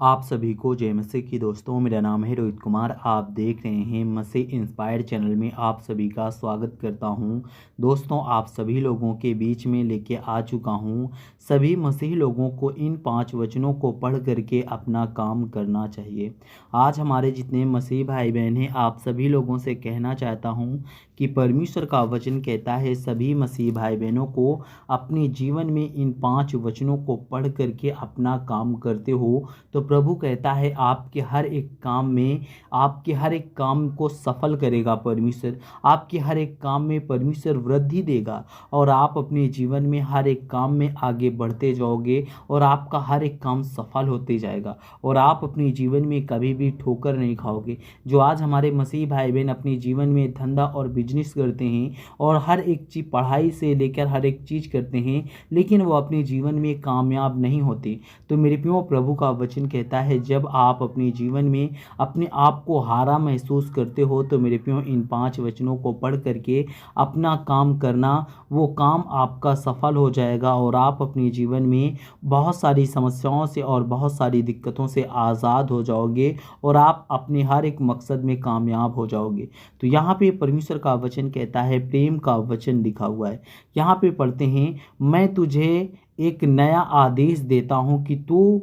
आप सभी को जय मसीह की। दोस्तों, मेरा नाम है रोहित कुमार। आप देख रहे हैं मसीह इंस्पायर्ड चैनल में आप सभी का स्वागत करता हूं। दोस्तों, आप सभी लोगों के बीच में लेके आ चुका हूं। सभी मसीही लोगों को इन 5 वचनों को पढ़ करके अपना काम करना चाहिए। आज हमारे जितने मसीही भाई बहन हैं, आप सभी लोगों से कहना चाहता हूं कि परमेश्वर का वचन कहता है सभी मसीही भाई बहनों को अपने जीवन में इन 5 वचनों को पढ़ करके अपना काम करते हो तो प्रभु कहता है आपके हर एक काम में, आपके हर एक काम को सफल करेगा परमेश्वर। आपके हर एक काम में परमेश्वर वृद्धि देगा और आप अपने जीवन में हर एक काम में आगे बढ़ते जाओगे और आपका हर एक काम सफल होते जाएगा और आप अपने जीवन में कभी भी ठोकर नहीं खाओगे। जो आज हमारे मसीही भाई बहन अपने जीवन में धंधा और बिजनेस करते हैं और हर एक चीज़ पढ़ाई से लेकर हर एक चीज़ करते हैं, लेकिन वो अपने जीवन में कामयाब नहीं होते, तो मेरे प्रियो प्रभु का वचन कहता है जब आप अपने जीवन में अपने आप को हारा महसूस करते हो तो मेरे प्रियो इन 5 वचनों को पढ़ करके अपना काम करना, वो काम आपका सफल हो जाएगा और आप अपने जीवन में बहुत सारी समस्याओं से और बहुत सारी दिक्कतों से आज़ाद हो जाओगे और आप अपने हर एक मकसद में कामयाब हो जाओगे। तो यहाँ पे परमेश्वर का वचन कहता है, प्रेम का वचन लिखा हुआ है। यहाँ पे पढ़ते हैं, मैं तुझे एक नया आदेश देता हूँ कि तू,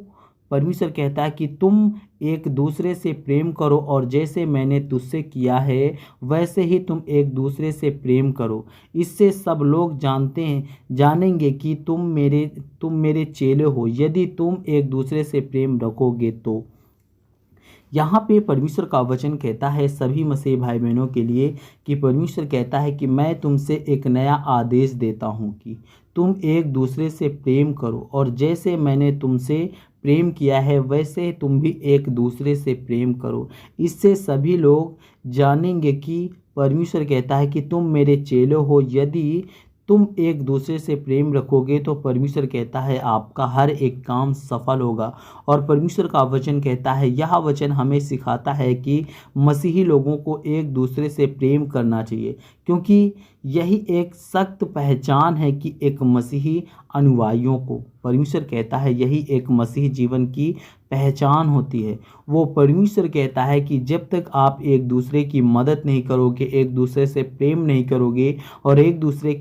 परमेश्वर कहता है कि तुम एक दूसरे से प्रेम करो और जैसे मैंने तुझसे किया है वैसे ही तुम एक दूसरे से प्रेम करो। इससे सब लोग जानेंगे कि तुम मेरे चेले हो, यदि तुम एक दूसरे से प्रेम रखोगे तो। यहाँ पे परमेश्वर का वचन कहता है सभी मसीह भाई बहनों के लिए कि परमेश्वर कहता है कि मैं तुमसे एक नया आदेश देता हूँ कि तुम एक दूसरे से प्रेम करो और जैसे मैंने तुमसे प्रेम किया है वैसे तुम भी एक दूसरे से प्रेम करो। इससे सभी लोग जानेंगे कि, परमेश्वर कहता है कि तुम मेरे चेले हो, यदि तुम एक दूसरे से प्रेम रखोगे तो परमेश्वर कहता है आपका हर एक काम सफल होगा। और परमेश्वर का वचन कहता है, यह वचन हमें सिखाता है कि मसीही लोगों को एक दूसरे से प्रेम करना चाहिए, क्योंकि यही एक सख्त पहचान है कि एक मसीही अनुयायियों को, परमेश्वर कहता है यही एक मसीही जीवन की पहचान होती है। वो परमेश्वर कहता है कि जब तक आप एक दूसरे की मदद नहीं करोगे, एक दूसरे से प्रेम नहीं करोगे और एक दूसरे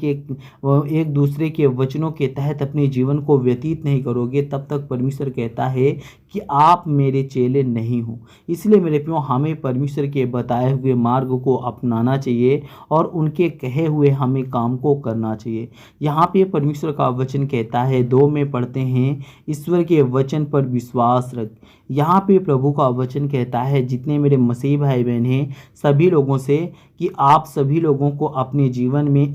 के वचनों के तहत अपने जीवन को व्यतीत नहीं करोगे, तब तक परमेश्वर कहता है कि आप मेरे चेले नहीं हो। इसलिए मेरे प्रियो, हमें परमेश्वर के बताए हुए मार्ग को अपनाना चाहिए और उनके कहे हुए हमें काम को करना चाहिए। यहाँ पे परमेश्वर का वचन कहता है, 2 में पढ़ते हैं, ईश्वर के वचन पर विश्वास रख। यहाँ पे प्रभु का वचन कहता है जितने मेरे मसीह भाई बहन हैं सभी लोगों से कि आप सभी लोगों को अपने जीवन में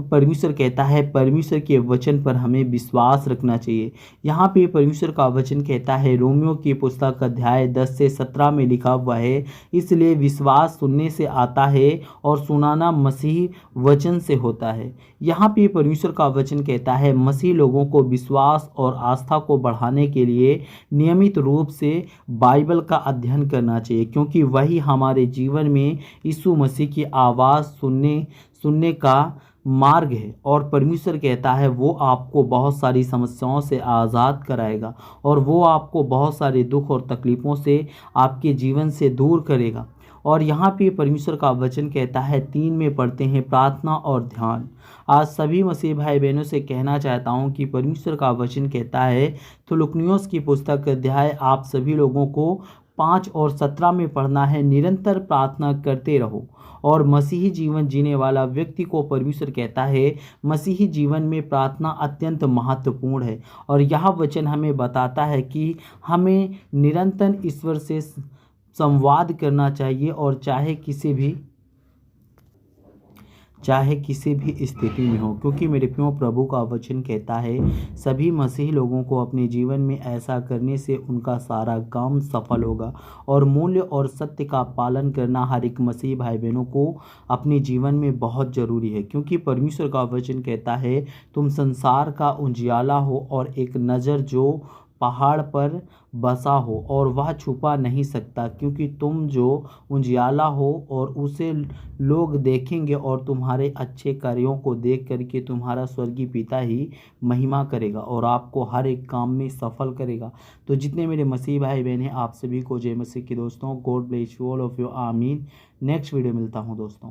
परमेश्वर कहता है परमेश्वर के वचन पर हमें विश्वास रखना चाहिए। यहाँ पे परमेश्वर का वचन कहता है, रोमियो की पुस्तक अध्याय 10 से 17 में लिखा हुआ है, इसलिए विश्वास सुनने से आता है और सुनाना मसीह वचन से होता है। यहाँ पे परमेश्वर का वचन कहता है मसीह लोगों को विश्वास और आस्था को बढ़ाने के लिए नियमित रूप से बाइबल का अध्ययन करना चाहिए, क्योंकि वही हमारे जीवन में यीशु मसीह की आवाज़ सुनने का मार्ग है। और परमेश्वर कहता है वो आपको बहुत सारी समस्याओं से आज़ाद कराएगा और वो आपको बहुत सारे दुख और तकलीफ़ों से आपके जीवन से दूर करेगा। और यहाँ पे परमेश्वर का वचन कहता है, 3 में पढ़ते हैं, प्रार्थना और ध्यान। आज सभी मसीह भाई बहनों से कहना चाहता हूँ कि परमेश्वर का वचन कहता है, तो लुकनियोस की पुस्तक अध्याय आप सभी लोगों को 5 और 17 में पढ़ना है, निरंतर प्रार्थना करते रहो। और मसीही जीवन जीने वाला व्यक्ति को परमेश्वर कहता है मसीही जीवन में प्रार्थना अत्यंत महत्वपूर्ण है। और यह वचन हमें बताता है कि हमें निरंतर ईश्वर से संवाद करना चाहिए और चाहे किसी भी स्थिति में हो, क्योंकि मेरे प्रियो प्रभु का वचन कहता है सभी मसीही लोगों को अपने जीवन में ऐसा करने से उनका सारा काम सफल होगा। और मूल्य और सत्य का पालन करना हर एक मसीही भाई बहनों को अपने जीवन में बहुत ज़रूरी है, क्योंकि परमेश्वर का वचन कहता है तुम संसार का उजियाला हो और एक नज़र जो पहाड़ पर बसा हो और वह छुपा नहीं सकता, क्योंकि तुम जो उजियाला हो और उसे लोग देखेंगे और तुम्हारे अच्छे कार्यों को देख करके तुम्हारा स्वर्गीय पिता ही महिमा करेगा और आपको हर एक काम में सफल करेगा। तो जितने मेरे मसीह भाई बहन हैं, आप सभी को जय मसीह की दोस्तों। God bless you all of you, आमीन। नेक्स्ट वीडियो मिलता हूँ दोस्तों।